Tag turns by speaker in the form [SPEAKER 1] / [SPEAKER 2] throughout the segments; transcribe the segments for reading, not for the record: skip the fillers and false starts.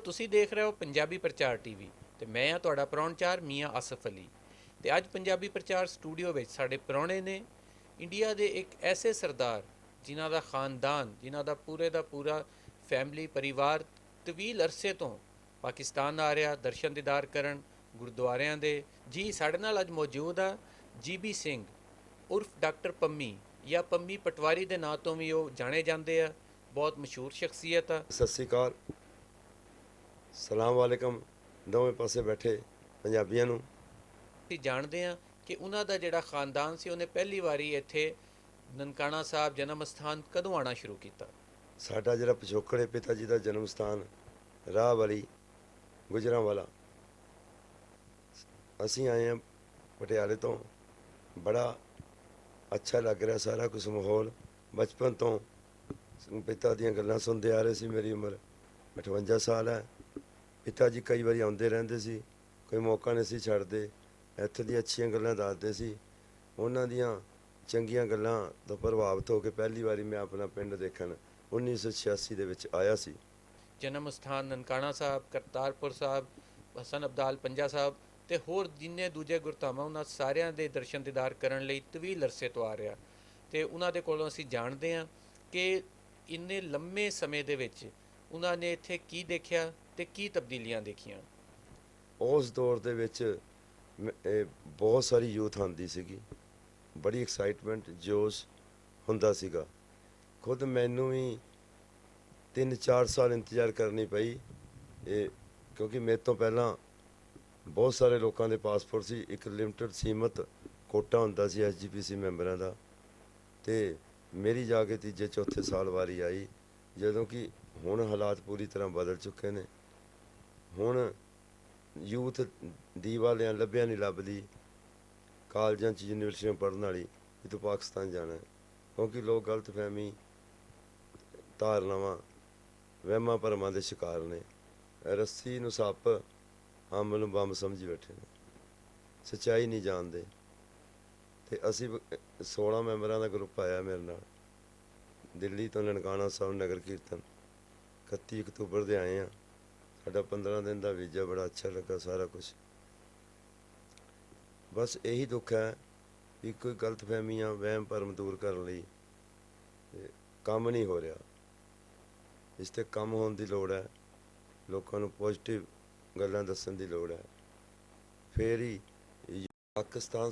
[SPEAKER 1] ਤੁਸੀਂ ਦੇਖ ਰਹੇ ਹੋ ਪੰਜਾਬੀ ਪ੍ਰਚਾਰ ਟੀਵੀ ਤੇ ਮੈਂ ਹਾਂ ਤੁਹਾਡਾ ਪ੍ਰਾਹੁਣਚਾਰ ਮੀਆਂ ਆਸਫ ਅਲੀ। ਤੇ ਅੱਜ ਪੰਜਾਬੀ ਪ੍ਰਚਾਰ ਸਟੂਡੀਓ ਵਿੱਚ ਸਾਡੇ ਪ੍ਰਾਹੁਣੇ ਨੇ ਇੰਡੀਆ ਦੇ ਇੱਕ ਐਸੇ ਸਰਦਾਰ ਜਿਨ੍ਹਾਂ ਦਾ ਖਾਨਦਾਨ, ਜਿਨ੍ਹਾਂ ਦਾ ਪੂਰਾ ਫੈਮਿਲੀ ਪਰਿਵਾਰ ਤਵੀਲ ਅਰਸੇ ਤੋਂ ਪਾਕਿਸਤਾਨ ਆ ਰਿਹਾ ਦਰਸ਼ਨ ਦੀਦਾਰ ਕਰਨ ਗੁਰਦੁਆਰਿਆਂ ਦੇ। ਜੀ ਸਾਡੇ ਨਾਲ ਅੱਜ ਮੌਜੂਦ ਆ GB ਸਿੰਘ ਉਰਫ ਡਾਕਟਰ ਪੰਮੀ ਜਾਂ ਪੰਮੀ ਪਟਵਾਰੀ ਦੇ ਨਾਂ ਤੋਂ ਵੀ ਉਹ ਜਾਣੇ ਜਾਂਦੇ ਆ। ਬਹੁਤ ਮਸ਼ਹੂਰ ਸ਼ਖਸੀਅਤ ਆ।
[SPEAKER 2] ਸਤਿ ਸ਼੍ਰੀ ਅਕਾਲ, ਸਲਾਮ ਵਾਲੇਕਮ ਦੋਵੇਂ ਪਾਸੇ ਬੈਠੇ ਪੰਜਾਬੀਆਂ ਨੂੰ।
[SPEAKER 1] ਅਸੀਂ ਜਾਣਦੇ ਹਾਂ ਕਿ ਉਹਨਾਂ ਦਾ ਜਿਹੜਾ ਖਾਨਦਾਨ ਸੀ ਉਹਨੇ ਪਹਿਲੀ ਵਾਰੀ ਇੱਥੇ ਨਨਕਾਣਾ ਸਾਹਿਬ ਜਨਮ ਅਸਥਾਨ ਕਦੋਂ ਆਉਣਾ ਸ਼ੁਰੂ ਕੀਤਾ।
[SPEAKER 2] ਸਾਡਾ ਜਿਹੜਾ ਪਿਛੋਕੜ ਹੈ, ਪਿਤਾ ਜੀ ਦਾ ਜਨਮ ਸਥਾਨ ਰਾਹ ਵਾਲੀ ਗੁਜਰਾਂਵਾਲਾ। ਅਸੀਂ ਆਏ ਹਾਂ ਪਟਿਆਲੇ ਤੋਂ। ਬੜਾ ਅੱਛਾ ਲੱਗ ਰਿਹਾ ਸਾਰਾ ਕੁਝ ਮਾਹੌਲ। ਬਚਪਨ ਤੋਂ ਪਿਤਾ ਦੀਆਂ ਗੱਲਾਂ ਸੁਣਦੇ ਆ ਰਹੇ ਸੀ। ਮੇਰੀ ਉਮਰ 58 ਸਾਲ ਹੈ। ਪਿਤਾ ਜੀ ਕਈ ਵਾਰੀ ਆਉਂਦੇ ਰਹਿੰਦੇ ਸੀ, ਕੋਈ ਮੌਕਾ ਨਹੀਂ ਸੀ ਛੱਡਦੇ। ਇੱਥੇ ਦੀਆਂ ਅੱਛੀਆਂ ਗੱਲਾਂ ਦੱਸਦੇ ਸੀ। ਉਹਨਾਂ ਦੀਆਂ ਚੰਗੀਆਂ ਗੱਲਾਂ ਤੋਂ ਪ੍ਰਭਾਵਿਤ ਹੋ ਕੇ ਪਹਿਲੀ ਵਾਰੀ ਮੈਂ ਆਪਣਾ ਪਿੰਡ ਦੇਖਣ 1986 ਦੇ ਵਿੱਚ ਆਇਆ ਸੀ।
[SPEAKER 1] ਜਨਮ ਅਸਥਾਨ ਨਨਕਾਣਾ ਸਾਹਿਬ, ਕਰਤਾਰਪੁਰ ਸਾਹਿਬ, ਹਸਨ ਅਬਦਾਲ ਪੰਜਾ ਸਾਹਿਬ ਤੇ ਹੋਰ ਜਿੰਨੇ ਦੂਜੇ ਗੁਰਧਾਮਾਂ ਉਹਨਾਂ ਸਾਰਿਆਂ ਦੇ ਦਰਸ਼ਨ ਦੀਦਾਰ ਕਰਨ ਲਈ ਤਵੀਲ ਅਰਸੇ ਤੋਂ ਆ ਰਿਹਾ। ਤੇ ਉਹਨਾਂ ਦੇ ਕੋਲੋਂ ਅਸੀਂ ਜਾਣਦੇ ਹਾਂ ਕਿ ਇੰਨੇ ਲੰਮੇ ਸਮੇਂ ਦੇ ਵਿੱਚ ਉਹਨਾਂ ਨੇ ਇੱਥੇ ਕੀ ਦੇਖਿਆ ਤੇ ਕੀ ਤਬਦੀਲੀਆਂ ਦੇਖੀਆਂ।
[SPEAKER 2] ਉਸ ਦੌਰ ਦੇ ਵਿੱਚ ਬਹੁਤ ਸਾਰੀ ਯੂਥ ਆਉਂਦੀ ਸੀਗੀ, ਬੜੀ ਐਕਸਾਈਟਮੈਂਟ, ਜੋਸ਼ ਹੁੰਦਾ ਸੀਗਾ। ਖੁਦ ਮੈਨੂੰ ਵੀ 3-4 ਸਾਲ ਇੰਤਜ਼ਾਰ ਕਰਨੀ ਪਈ ਕਿਉਂਕਿ ਮੇਰੇ ਤੋਂ ਪਹਿਲਾਂ ਬਹੁਤ ਸਾਰੇ ਲੋਕਾਂ ਦੇ ਪਾਸਪੋਰਟ ਸੀ। ਇੱਕ ਲਿਮਟਿਡ ਸੀਮਤ ਕੋਟਾ ਹੁੰਦਾ ਸੀ SGPC ਮੈਂਬਰਾਂ ਦਾ, ਅਤੇ ਮੇਰੀ ਜਾ ਕੇ ਤੀਜੇ ਚੌਥੇ ਸਾਲ ਵਾਰੀ ਆਈ, ਜਦੋਂ ਕਿ ਹੁਣ ਹਾਲਾਤ ਪੂਰੀ ਤਰ੍ਹਾਂ ਬਦਲ ਚੁੱਕੇ ਨੇ। ਹੁਣ ਯੂਥ ਦੀਵਾ ਲਿਆ ਲੱਭਿਆ ਨਹੀਂ ਲੱਭਦੀ ਕਾਲਜਾਂ 'ਚ, ਯੂਨੀਵਰਸਿਟੀਆਂ ਪੜ੍ਹਨ ਵਾਲੀ ਵੀ ਤੂੰ ਪਾਕਿਸਤਾਨ ਜਾਣਾ ਹੈ, ਕਿਉਂਕਿ ਲੋਕ ਗਲਤਫਹਿਮੀ, ਧਾਰਨਾਵਾਂ, ਵਹਿਮਾਂ ਭਰਮਾਂ ਦੇ ਸ਼ਿਕਾਰ ਨੇ। ਰੱਸੀ ਨੂੰ ਸੱਪ, ਅੰਬ ਨੂੰ ਬੰਬ ਸਮਝੀ ਬੈਠੇ ਨੇ, ਸੱਚਾਈ ਨਹੀਂ ਜਾਣਦੇ। ਅਤੇ ਅਸੀਂ 16 ਮੈਂਬਰਾਂ ਦਾ ਗਰੁੱਪ ਆਇਆ ਮੇਰੇ ਨਾਲ ਦਿੱਲੀ ਤੋਂ ਨਨਕਾਣਾ ਸਾਹਿਬ ਨਗਰ ਕੀਰਤਨ। 31 ਅਕਤੂਬਰ ਦੇ ਆਏ ਹਾਂ। ਸਾਡਾ 15 ਦਿਨ ਦਾ ਵੀਜ਼ਾ, ਬੜਾ ਅੱਛਾ ਲੱਗਾ ਸਾਰਾ ਕੁਝ। ਬਸ ਇਹੀ ਦੁੱਖ ਹੈ ਵੀ ਕੋਈ ਗਲਤਫਹਿਮੀਆਂ, ਵਹਿਮ ਭਰਮ ਦੂਰ ਕਰਨ ਲਈ ਕੰਮ ਨਹੀਂ ਹੋ ਰਿਹਾ। ਇਸ 'ਤੇ ਕੰਮ ਹੋਣ ਦੀ ਲੋੜ ਹੈ। ਲੋਕਾਂ ਨੂੰ ਪੋਜ਼ੀਟਿਵ ਗੱਲਾਂ ਦੱਸਣ ਦੀ ਲੋੜ ਹੈ। ਫਿਰ ਹੀ ਪਾਕਿਸਤਾਨ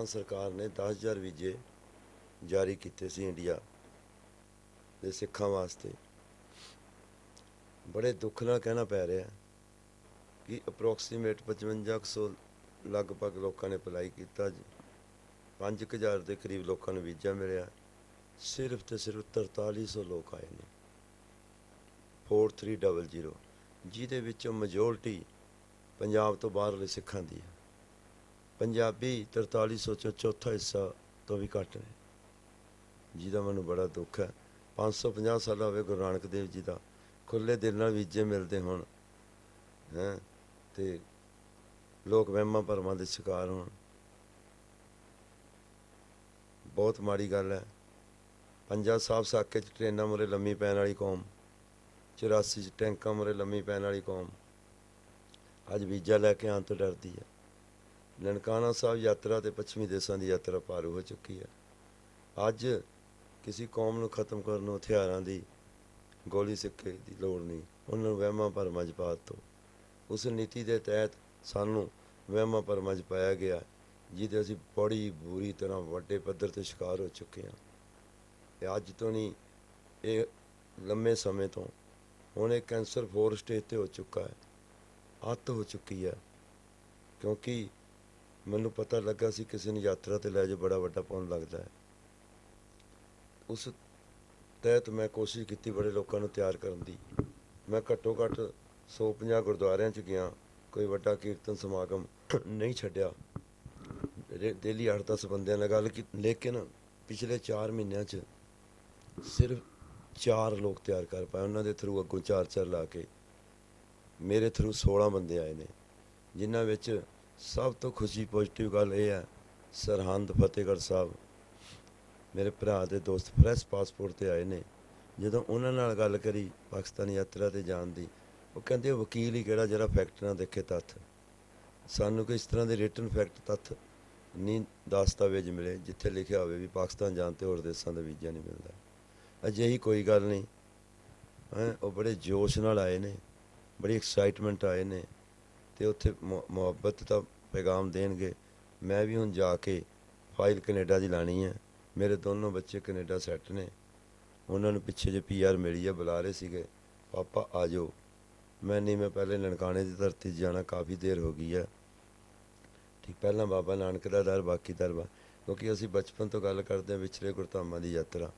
[SPEAKER 2] ਸਰਕਾਰ ਨੇ 10,000 ਵੀਜ਼ੇ ਜਾਰੀ ਕੀਤੇ ਸੀ ਇੰਡੀਆ ਦੇ ਸਿੱਖਾਂ ਵਾਸਤੇ। ਬੜੇ ਦੁੱਖ ਨਾਲ ਕਹਿਣਾ ਪੈ ਰਿਹਾ ਕਿ ਅਪਰੋਕਸੀਮੇਟ 5500 ਲਗਭਗ ਲੋਕਾਂ ਨੇ ਅਪਲਾਈ ਕੀਤਾ ਜੀ। 5,000 ਦੇ ਕਰੀਬ ਲੋਕਾਂ ਨੂੰ ਵੀਜ਼ਾ ਮਿਲਿਆ। ਸਿਰਫ ਤੇ ਸਿਰਫ 4300 ਲੋਕ ਆਏ ਨੇ, 4300, ਜਿਹਦੇ ਵਿੱਚੋਂ ਮੈਜੋਰਟੀ ਪੰਜਾਬ ਤੋਂ ਬਾਹਰਲੇ ਸਿੱਖਾਂ ਦੀ ਹੈ। ਪੰਜਾਬੀ 4300 'ਚੋਂ ਚੌਥਾ ਹਿੱਸਾ ਤੋਂ ਵੀ ਘੱਟ ਨੇ, ਜਿਹਦਾ ਮੈਨੂੰ ਬੜਾ ਦੁੱਖ ਹੈ। 550 ਸਾਲ ਹੋਵੇ ਗੁਰੂ ਨਾਨਕ ਦੇਵ ਜੀ ਦਾ, ਖੁੱਲ੍ਹੇ ਦਿਲ ਨਾਲ ਵੀਜ਼ੇ ਮਿਲਦੇ ਹੋਣ ਹੈਂ, ਅਤੇ ਲੋਕ ਵਹਿਮਾਂ ਭਰਮਾਂ ਦੇ ਸ਼ਿਕਾਰ ਹੋਣ। ਬਹੁਤ ਮਾੜੀ ਗੱਲ ਹੈ। ਪੰਜਾ ਸਾਹਿਬ ਸਾਕੇ 'ਚ ਟ੍ਰੇਨਾਂ ਮੂਹਰੇ ਲੰਮੀ ਪੈਣ ਵਾਲੀ ਕੌਮ, 84 'ਚ ਟੈਂਕਾਂ ਮੂਹਰੇ ਲੰਮੀ ਪੈਣ ਵਾਲੀ ਕੌਮ ਅੱਜ ਵੀਜ਼ਾ ਲੈ ਕੇ ਆਉਣ ਤੋਂ ਡਰਦੀ ਹੈ। ਨਨਕਾਣਾ ਸਾਹਿਬ ਯਾਤਰਾ ਅਤੇ ਪੱਛਮੀ ਦੇਸ਼ਾਂ ਦੀ ਯਾਤਰਾ ਭਾਰੂ ਹੋ ਚੁੱਕੀ ਹੈ। ਅੱਜ ਕਿਸੇ ਕੌਮ ਨੂੰ ਖਤਮ ਕਰਨ ਨੂੰ ਹਥਿਆਰਾਂ ਦੀ, ਗੋਲੀ ਸਿੱਕੇ ਦੀ ਲੋੜ ਨਹੀਂ, ਉਹਨਾਂ ਨੂੰ ਵਹਿਮਾਂ ਭਰਮਾਂ 'ਚ ਪਾ ਦਿੱਤੋ। ਉਸ ਨੀਤੀ ਦੇ ਤਹਿਤ ਸਾਨੂੰ ਵਹਿਮਾਂ ਭਰਮਾਂ 'ਚ ਪਾਇਆ ਗਿਆ, ਜਿਹਦੇ ਅਸੀਂ ਬੜੀ ਬੁਰੀ ਤਰ੍ਹਾਂ ਵੱਡੇ ਪੱਧਰ 'ਤੇ ਸ਼ਿਕਾਰ ਹੋ ਚੁੱਕੇ ਹਾਂ। ਅਤੇ ਅੱਜ ਤੋਂ ਨਹੀਂ, ਇਹ ਲੰਮੇ ਸਮੇਂ ਤੋਂ ਹੁਣ ਇਹ ਕੈਂਸਰ 4 ਸਟੇਜ 'ਤੇ ਹੋ ਚੁੱਕਾ ਹੈ, ਅੱਤ ਹੋ ਚੁੱਕੀ ਹੈ। ਕਿਉਂਕਿ ਮੈਨੂੰ ਪਤਾ ਲੱਗਾ ਸੀ ਕਿਸੇ ਨੂੰ ਯਾਤਰਾ 'ਤੇ ਲੈ ਜਾਓ ਬੜਾ ਵੱਡਾ ਪੁੰਨ ਲੱਗਦਾ ਹੈ। ਉਸ ਤਹਿਤ ਮੈਂ ਕੋਸ਼ਿਸ਼ ਕੀਤੀ ਬੜੇ ਲੋਕਾਂ ਨੂੰ ਤਿਆਰ ਕਰਨ ਦੀ। ਮੈਂ ਘੱਟੋ ਘੱਟ 150 ਗੁਰਦੁਆਰਿਆਂ 'ਚ ਗਿਆ, ਕੋਈ ਵੱਡਾ ਕੀਰਤਨ ਸਮਾਗਮ ਨਹੀਂ ਛੱਡਿਆ। ਡੇਲੀ 8-10 ਬੰਦਿਆਂ ਨਾਲ ਗੱਲ ਕੀਤੀ, ਲੇਕਿਨ ਪਿਛਲੇ 4 ਮਹੀਨਿਆਂ 'ਚ ਸਿਰਫ 4 ਲੋਕ ਤਿਆਰ ਕਰ ਪਾਏ। ਉਹਨਾਂ ਦੇ ਥਰੂ ਅੱਗੋਂ 4-4 ਲਾ ਕੇ ਮੇਰੇ ਥਰੂ 16 ਬੰਦੇ ਆਏ ਨੇ, ਜਿਨ੍ਹਾਂ ਵਿੱਚ ਸਭ ਤੋਂ ਖੁਸ਼ੀ ਪੋਜ਼ੀਟਿਵ ਗੱਲ ਇਹ ਹੈ, ਸਰਹੰਦ ਫਤਿਹਗੜ੍ਹ ਸਾਹਿਬ ਮੇਰੇ ਭਰਾ ਦੇ ਦੋਸਤ ਫਰੈਸ਼ ਪਾਸਪੋਰਟ 'ਤੇ ਆਏ ਨੇ, ਜਦੋਂ ਉਹਨਾਂ ਨਾਲ ਗੱਲ ਕਰੀ ਪਾਕਿਸਤਾਨ ਯਾਤਰਾ 'ਤੇ ਜਾਣ ਦੀ, ਉਹ ਕਹਿੰਦੇ ਵਕੀਲ ਹੀ ਕਿਹੜਾ ਜਿਹੜਾ ਫੈਕਟ ਨਾ ਦੇਖੇ ਤੱਥ। ਸਾਨੂੰ ਕੋਈ ਇਸ ਤਰ੍ਹਾਂ ਦੇ ਰਿਟਨ ਫੈਕਟ ਤੱਥ ਨਹੀਂ, ਦਸਤਾਵੇਜ਼ ਮਿਲੇ ਜਿੱਥੇ ਲਿਖਿਆ ਹੋਵੇ ਵੀ ਪਾਕਿਸਤਾਨ ਜਾਣ 'ਤੇ ਹੋਰ ਦੇਸ਼ਾਂ ਦਾ ਵੀਜ਼ਾ ਨਹੀਂ ਮਿਲਦਾ। ਅਜਿਹੀ ਕੋਈ ਗੱਲ ਨਹੀਂ ਹੈ। ਉਹ ਬੜੇ ਜੋਸ਼ ਨਾਲ ਆਏ ਨੇ, ਬੜੀ ਐਕਸਾਈਟਮੈਂਟ ਆਏ ਨੇ, ਅਤੇ ਉੱਥੇ ਮੁਹੱਬਤ ਦਾ ਪੈਗਾਮ ਦੇਣਗੇ। ਮੈਂ ਵੀ ਹੁਣ ਜਾ ਕੇ ਫਾਈਲ ਕੈਨੇਡਾ ਦੀ ਲਾਣੀ ਹੈ। ਮੇਰੇ ਦੋਨੋਂ ਬੱਚੇ ਕੈਨੇਡਾ ਸੈੱਟ ਨੇ, ਉਹਨਾਂ ਨੂੰ ਪਿੱਛੇ ਜੇ PR ਮਿਲੀ ਹੈ, ਬੁਲਾ ਰਹੇ ਸੀਗੇ, ਪਾਪਾ ਆ ਜਾਓ। ਮੈਂ ਪਹਿਲੇ ਨਨਕਾਣੇ ਦੀ ਧਰਤੀ 'ਚ ਜਾਣਾ, ਕਾਫੀ ਦੇਰ ਹੋ ਗਈ ਹੈ। ਠੀਕ, ਪਹਿਲਾਂ ਬਾਬਾ ਨਾਨਕ ਦਾ ਦਰ, ਬਾਕੀ ਦਰਬਾਰ, ਕਿਉਂਕਿ ਅਸੀਂ ਬਚਪਨ ਤੋਂ ਗੱਲ ਕਰਦੇ ਹਾਂ ਵਿਛੜੇ ਗੁਰਧਾਮਾਂ ਦੀ ਯਾਤਰਾ।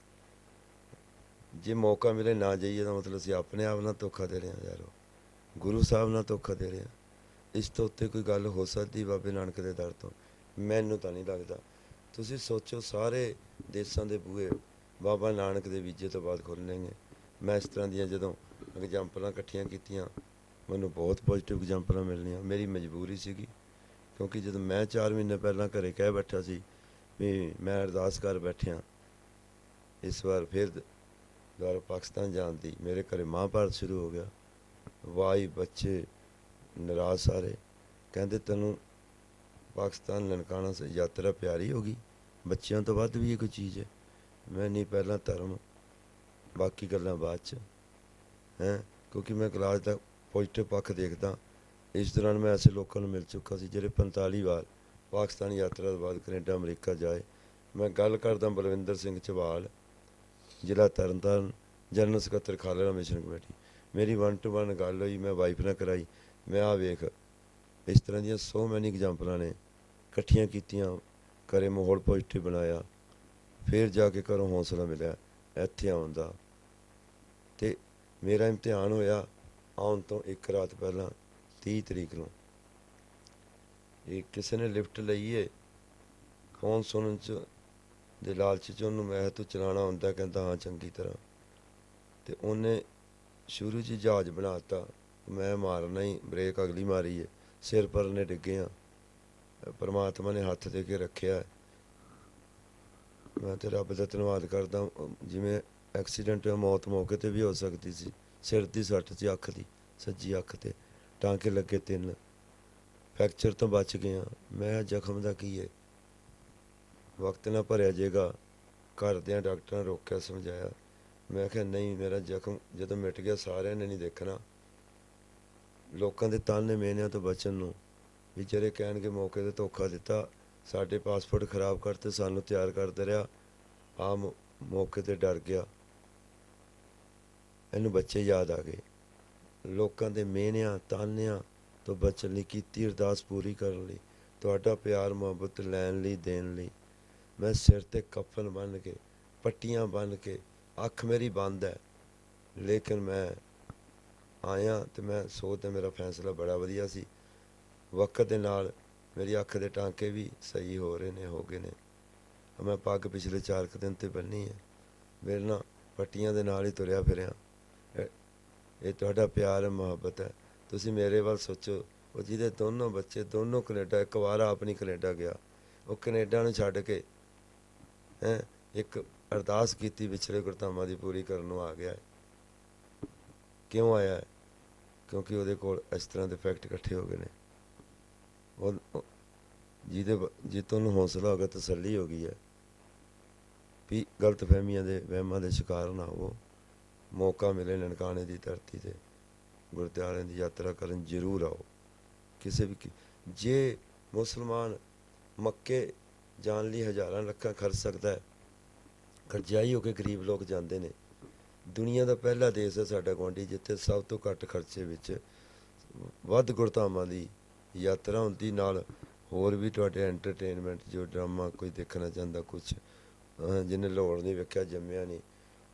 [SPEAKER 2] ਜੇ ਮੌਕਾ ਮਿਲੇ ਨਾ ਜਾਈਏ ਤਾਂ ਮਤਲਬ ਅਸੀਂ ਆਪਣੇ ਆਪ ਨਾਲ ਧੋਖਾ ਦੇ ਰਹੇ ਹਾਂ ਯਾਰੋ, ਗੁਰੂ ਸਾਹਿਬ ਨਾਲ ਧੋਖਾ ਦੇ ਰਹੇ ਹਾਂ। ਇਸ ਤੋਂ ਉੱਤੇ ਕੋਈ ਗੱਲ ਹੋ ਸਕਦੀ ਬਾਬੇ ਨਾਨਕ ਦੇ ਦਰ ਤੋਂ? ਮੈਨੂੰ ਤਾਂ ਨਹੀਂ ਲੱਗਦਾ। ਤੁਸੀਂ ਸੋਚੋ, ਸਾਰੇ ਦੇਸ਼ਾਂ ਦੇ ਬੂਹੇ ਬਾਬਾ ਨਾਨਕ ਦੇ ਵੀਜ਼ੇ ਤੋਂ ਬਾਅਦ ਖੁੱਲ੍ਹਣਗੇ। ਮੈਂ ਇਸ ਤਰ੍ਹਾਂ ਦੀਆਂ ਜਦੋਂ ਐਗਜ਼ਾਮਪਲਾਂ ਇਕੱਠੀਆਂ ਕੀਤੀਆਂ, ਮੈਨੂੰ ਬਹੁਤ ਪੋਜ਼ੀਟਿਵ ਐਗਜ਼ਾਮਪਲਾਂ ਮਿਲਣੀਆਂ। ਮੇਰੀ ਮਜਬੂਰੀ ਸੀਗੀ, ਕਿਉਂਕਿ ਜਦੋਂ ਮੈਂ 4 ਮਹੀਨੇ ਪਹਿਲਾਂ ਘਰੇ ਕਹਿ ਬੈਠਾ ਸੀ ਵੀ ਮੈਂ ਅਰਦਾਸ ਕਰ ਬੈਠਿਆ ਇਸ ਵਾਰ ਫਿਰ ਦੁਬਾਰਾ ਪਾਕਿਸਤਾਨ ਜਾਣ ਦੀ, ਮੇਰੇ ਘਰੇ ਮਹਾਂਭਾਰਤ ਸ਼ੁਰੂ ਹੋ ਗਿਆ। ਵਾਈ ਬੱਚੇ ਨਾਰਾਜ਼ ਸਾਰੇ, ਕਹਿੰਦੇ ਤੈਨੂੰ ਪਾਕਿਸਤਾਨ ਨਨਕਾਣਾ ਸੇ ਯਾਤਰਾ ਪਿਆਰੀ ਹੋ ਗਈ, ਬੱਚਿਆਂ ਤੋਂ ਵੱਧ ਵੀ ਇਹ ਕੋਈ ਚੀਜ਼ ਹੈ। ਮੈਂ ਨਹੀਂ, ਪਹਿਲਾਂ ਧਰਮ, ਬਾਕੀ ਗੱਲਾਂ ਬਾਅਦ 'ਚ ਹੈ, ਕਿਉਂਕਿ ਮੈਂ ਕਲਾਸ ਦਾ ਪੋਜ਼ੀਟਿਵ ਪੱਖ ਦੇਖਦਾ। ਇਸ ਦੌਰਾਨ ਮੈਂ ਐਸੇ ਲੋਕਾਂ ਨੂੰ ਮਿਲ ਚੁੱਕਾ ਸੀ ਜਿਹੜੇ 45 ਵਾਰ ਪਾਕਿਸਤਾਨ ਯਾਤਰਾ ਤੋਂ ਬਾਅਦ ਕੈਨੇਡਾ ਅਮਰੀਕਾ ਜਾਏ। ਮੈਂ ਗੱਲ ਕਰਦਾ ਬਲਵਿੰਦਰ ਸਿੰਘ ਝਬਾਲ, ਜ਼ਿਲ੍ਹਾ ਤਰਨਤਾਰਨ, ਜਨਰਲ ਸਕੱਤਰ ਖਾਲੜਾ ਮਿਸ਼ਨ ਕਮੇਟੀ। ਮੇਰੀ 1 to 1 ਗੱਲ ਹੋਈ, ਮੈਂ ਵਾਈਫ ਨਾਲ ਕਰਾਈ। ਮੈਂ ਆ ਵੇਖ, ਇਸ ਤਰ੍ਹਾਂ ਦੀਆਂ ਸੋ ਮੈਨੀ ਐਗਜ਼ਾਮਪਲਾਂ ਨੇ, ਇਕੱਠੀਆਂ ਕੀਤੀਆਂ, ਘਰੇ ਮਾਹੌਲ ਪੋਜ਼ੀਟਿਵ ਬਣਾਇਆ, ਫਿਰ ਜਾ ਕੇ ਘਰੋਂ ਹੌਸਲਾ ਮਿਲਿਆ ਇੱਥੇ ਆਉਣ ਦਾ। ਅਤੇ ਮੇਰਾ ਇਮਤਿਹਾਨ ਹੋਇਆ ਆਉਣ ਤੋਂ 1 ਰਾਤ ਪਹਿਲਾਂ, 30 ਤਰੀਕ ਨੂੰ। ਇਹ ਕਿਸੇ ਨੇ ਲਿਫਟ ਲਈ ਹੈ, ਫੋਨ ਸੁਣਨ 'ਚ ਦੇ ਲਾਲਚ 'ਚ ਉਹਨੂੰ ਮੈਂ ਤੂੰ ਚਲਾਉਣਾ ਆਉਂਦਾ? ਕਹਿੰਦਾ ਹਾਂ ਚੰਗੀ ਤਰ੍ਹਾਂ। ਅਤੇ ਉਹਨੇ ਸ਼ੁਰੂ 'ਚ ਜਹਾਜ਼ ਬਣਾ ਤਾ, ਮੈਂ ਮਾਰਨਾ ਹੀ ਬ੍ਰੇਕ ਅਗਲੀ ਮਾਰੀ ਹੈ, ਸਿਰ ਪਰਨੇ ਡਿੱਗੇ ਹਾਂ। ਪਰਮਾਤਮਾ ਨੇ ਹੱਥ ਦੇ ਕੇ ਰੱਖਿਆ। ਮੈਂ ਤਾਂ ਰੱਬ ਦਾ ਧੰਨਵਾਦ ਕਰਦਾ। ਜਿਵੇਂ ਐਕਸੀਡੈਂਟ ਹੋਇਆ, ਮੌਤ ਮੌਕੇ 'ਤੇ ਵੀ ਹੋ ਸਕਦੀ ਸੀ। ਸਿਰ ਦੀ ਸੱਟ ਸੀ, ਅੱਖ ਦੀ, ਸੱਜੀ ਅੱਖ 'ਤੇ ਟਾਂਕੇ ਲੱਗੇ 3, ਫ੍ਰੈਕਚਰ ਤੋਂ ਬਚ ਗਏ ਹਾਂ। ਮੈਂ ਜ਼ਖਮ ਦਾ ਕੀ ਹੈ, ਵਕਤ ਨਾ ਭਰਿਆ ਜੇਗਾ। ਘਰਦਿਆਂ ਡਾਕਟਰਾਂ ਰੋਕਿਆ, ਸਮਝਾਇਆ। ਮੈਂ ਕਿਹਾ ਨਹੀਂ, ਮੇਰਾ ਜ਼ਖਮ ਜਦੋਂ ਮਿਟ ਗਿਆ ਸਾਰਿਆਂ ਨੇ ਨਹੀਂ ਦੇਖਣਾ। ਲੋਕਾਂ ਦੇ ਤਾਨੇ ਮਿਹਨਿਆਂ ਤੋਂ ਬਚਣ ਨੂੰ ਵੀ ਜਿਹੜੇ ਕਹਿਣਗੇ ਮੌਕੇ 'ਤੇ ਧੋਖਾ ਦਿੱਤਾ, ਸਾਡੇ ਪਾਸਪੋਰਟ ਖਰਾਬ ਕਰਤੇ, ਸਾਨੂੰ ਤਿਆਰ ਕਰਦੇ ਰਿਹਾ, ਆਮ ਮੌਕੇ 'ਤੇ ਡਰ ਗਿਆ। ਇਹਨੂੰ ਬੱਚੇ ਯਾਦ ਆ ਗਏ। ਲੋਕਾਂ ਦੇ ਮਿਹਨਿਆਂ ਤਾਨਿਆਂ ਤੋਂ ਬਚਣ ਲਈ ਕੀਤੀ ਅਰਦਾਸ ਪੂਰੀ ਕਰਨ ਲਈ, ਤੁਹਾਡਾ ਪਿਆਰ ਮੁਹੱਬਤ ਲੈਣ ਲਈ, ਦੇਣ ਲਈ। ਮੈਂ ਸਿਰ 'ਤੇ ਕਫਨ ਬੰਨ੍ਹ ਕੇ, ਪੱਟੀਆਂ ਬੰਨ੍ਹ ਕੇ, ਅੱਖ ਮੇਰੀ ਬੰਦ ਹੈ, ਲੇਕਿਨ ਮੈਂ ਆਇਆ। ਅਤੇ ਮੈਂ ਸੋਚਦਾ ਮੇਰਾ ਫੈਸਲਾ ਬੜਾ ਵਧੀਆ ਸੀ। ਵਕਤ ਦੇ ਨਾਲ ਮੇਰੀ ਅੱਖ ਦੇ ਟਾਂਕੇ ਵੀ ਸਹੀ ਹੋ ਰਹੇ ਨੇ, ਹੋ ਗਏ ਨੇ। ਮੈਂ ਪੱਗ ਪਿਛਲੇ 4 ਕੁ ਦਿਨ 'ਤੇ ਬੰਨ੍ਹੀ ਹੈ। ਮੇਰੇ ਨਾਲ ਪੱਟੀਆਂ ਦੇ ਨਾਲ ਹੀ ਤੁਰਿਆ ਫਿਰਿਆ। ਇਹ ਤੁਹਾਡਾ ਪਿਆਰ ਮੁਹੱਬਤ ਹੈ। ਤੁਸੀਂ ਮੇਰੇ ਵੱਲ ਸੋਚੋ, ਉਹ ਜਿਹਦੇ ਦੋਨੋਂ ਬੱਚੇ ਦੋਨੋਂ ਕੈਨੇਡਾ, ਇੱਕ ਵਾਰ ਆਪ ਨਹੀਂ ਕੈਨੇਡਾ ਗਿਆ, ਉਹ ਕੈਨੇਡਾ ਨੂੰ ਛੱਡ ਕੇ ਇੱਕ ਅਰਦਾਸ ਕੀਤੀ ਵਿਛੜੇ ਗੁਰਧਾਮਾਂ ਦੀ ਪੂਰੀ ਕਰਨ ਨੂੰ ਆ ਗਿਆ। ਕਿਉਂ ਆਇਆ? ਕਿਉਂਕਿ ਉਹਦੇ ਕੋਲ ਇਸ ਤਰ੍ਹਾਂ ਦੇ ਫੈਕਟ ਇਕੱਠੇ ਹੋ ਗਏ ਨੇ। ਉਹ ਜਿੱਤੋਂ ਨੂੰ ਹੌਸਲਾ ਹੋ ਗਿਆ, ਤਸੱਲੀ ਹੋ ਗਈ ਹੈ ਵੀ ਗਲਤ ਫਹਿਮੀਆਂ ਦੇ, ਵਹਿਮਾਂ ਦੇ ਸ਼ਿਕਾਰ ਨਾ ਹੋਵੋ। ਮੌਕਾ ਮਿਲੇ ਨਨਕਾਣੇ ਦੀ ਧਰਤੀ 'ਤੇ ਗੁਰਦੁਆਰਿਆਂ ਦੀ ਯਾਤਰਾ ਕਰਨ ਜ਼ਰੂਰ ਆਓ। ਕਿਸੇ ਵੀ ਜੇ ਮੁਸਲਮਾਨ ਮੱਕੇ ਜਾਣ ਲਈ ਹਜ਼ਾਰਾਂ ਲੱਖਾਂ ਖਰਚ ਸਕਦਾ ਹੈ, ਕਰਜ਼ਾਈ ਹੋ ਕੇ ਗਰੀਬ ਲੋਕ ਜਾਂਦੇ ਨੇ। ਦੁਨੀਆ ਦਾ ਪਹਿਲਾ ਦੇਸ਼ ਹੈ ਸਾਡਾ ਗੁਆਂਢੀ, ਜਿੱਥੇ ਸਭ ਤੋਂ ਘੱਟ ਖਰਚੇ ਵਿੱਚ ਵੱਧ ਗੁਰਧਾਮਾਂ ਦੀ ਯਾਤਰਾ ਹੁੰਦੀ। ਨਾਲ ਹੋਰ ਵੀ ਤੁਹਾਡੇ ਐਂਟਰਟੇਨਮੈਂਟ, ਜੋ ਡਰਾਮਾ ਕੋਈ ਦੇਖਣਾ ਚਾਹੁੰਦਾ, ਕੁਛ ਜਿਹਨੇ ਲਾਹੌਰ ਨਹੀਂ ਵੇਖਿਆ, ਜੰਮਿਆ ਨਹੀਂ,